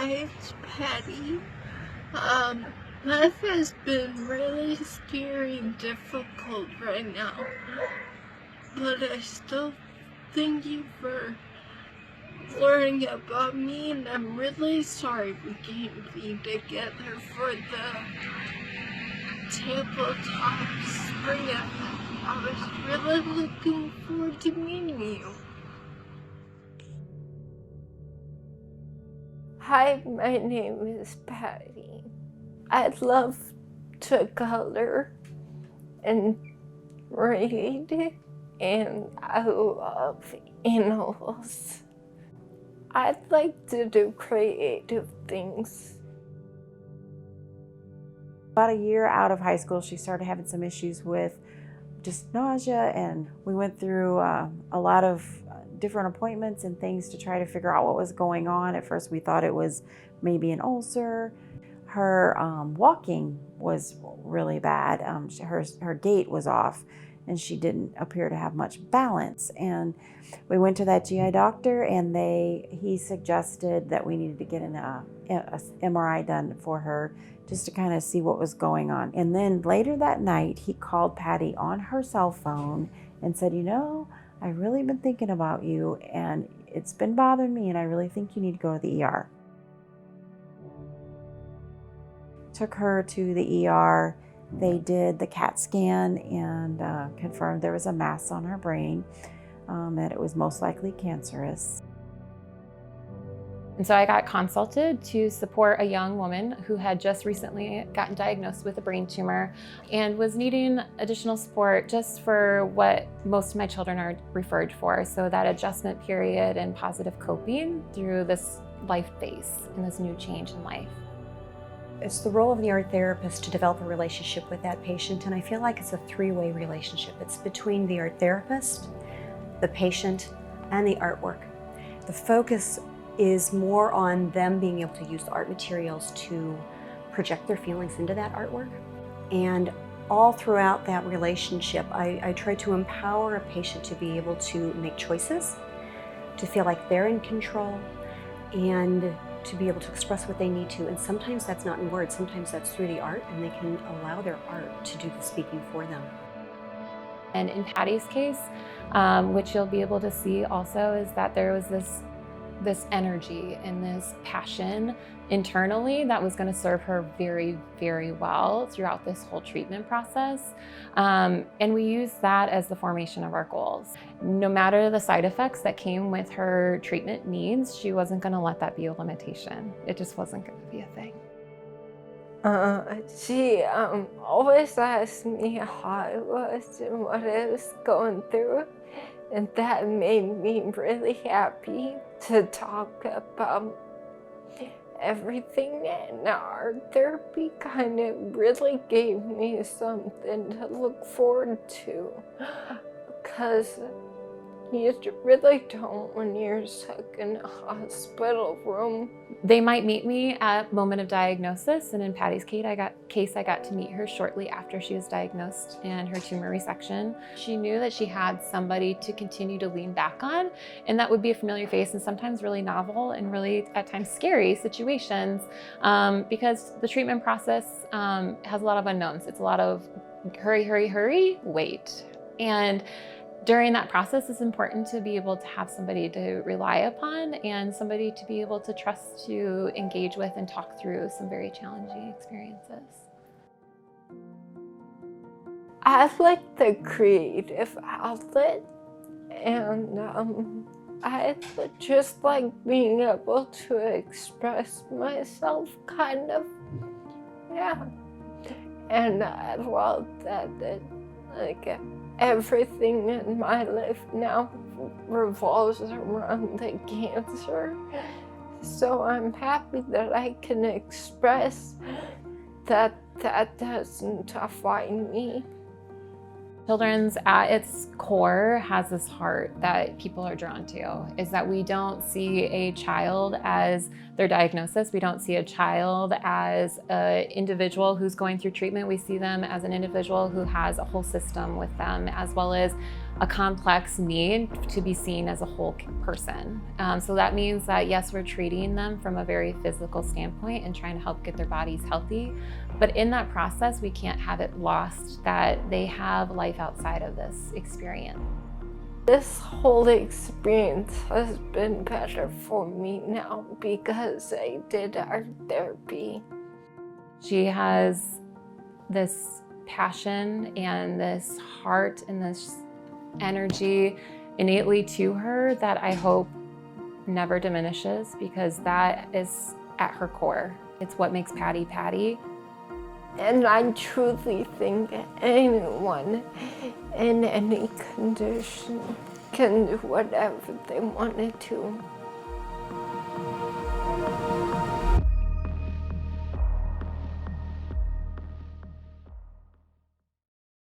Hi, it's Patty. Life has been really scary and difficult right now, but I still thank you for learning about me, and I'm really sorry we can't be together for the tabletop spring event. I was really looking forward to meeting you. Hi, my name is Patty. I love to color and read, and I love animals. I'd like to do creative things. About a year out of high school, she started having some issues with just nausea, and we went through a lot of different appointments and things to try to figure out what was going on. At first we thought it was maybe an ulcer. Her walking was really bad. Her gait was off, and she didn't appear to have much balance. And we went to that GI doctor, and he suggested that we needed to get a MRI done for her, just to kind of see what was going on. And then later that night, he called Patty on her cell phone and said, I've really been thinking about you, and it's been bothering me, and I really think you need to go to the ER. Took her to the ER. They did the CAT scan and confirmed there was a mass on her brain, that it was most likely cancerous. And so I got consulted to support a young woman who had just recently gotten diagnosed with a brain tumor and was needing additional support just for what most of my children are referred for. So that adjustment period and positive coping through this life phase and this new change in life. It's the role of the art therapist to develop a relationship with that patient, and I feel like it's a three-way relationship. It's between the art therapist, the patient, and the artwork. The focus is more on them being able to use the art materials to project their feelings into that artwork. And all throughout that relationship, I try to empower a patient to be able to make choices, to feel like they're in control, and to be able to express what they need to. And sometimes that's not in words, sometimes that's through the art, and they can allow their art to do the speaking for them. And in Patty's case, which you'll be able to see also, is that there was this energy and this passion internally that was going to serve her very, very well throughout this whole treatment process. And we use that as the formation of our goals. No matter the side effects that came with her treatment needs, she wasn't going to let that be a limitation. It just wasn't going to be a thing. She always asked me how I was and what I was going through, and that made me really happy to talk about everything. And art therapy kind of really gave me something to look forward to, because you really don't when you're stuck in a hospital room. They might meet me at moment of diagnosis, and in Patty's case, I got to meet her shortly after she was diagnosed and her tumor resection. She knew that she had somebody to continue to lean back on, and that would be a familiar face, and sometimes really novel and really at times scary situations, because the treatment process has a lot of unknowns. It's a lot of hurry, hurry, hurry, wait. And during that process, it's important to be able to have somebody to rely upon and somebody to be able to trust to engage with and talk through some very challenging experiences. I like the creative outlet, and I just like being able to express myself, kind of. Yeah. And I love that everything in my life now revolves around the cancer. So I'm happy that I can express that doesn't define me. Children's, at its core, has this heart that people are drawn to, is that we don't see a child as their diagnosis. We don't see a child as an individual who's going through treatment. We see them as an individual who has a whole system with them, as well as a complex need to be seen as a whole person. So that means that yes, we're treating them from a very physical standpoint and trying to help get their bodies healthy. But in that process, we can't have it lost that they have life outside of this experience. This whole experience has been better for me now because I did art therapy. She has this passion and this heart and this energy innately to her that I hope never diminishes, because that is at her core. It's what makes Patti Patti. And I truly think anyone in any condition can do whatever they wanted to.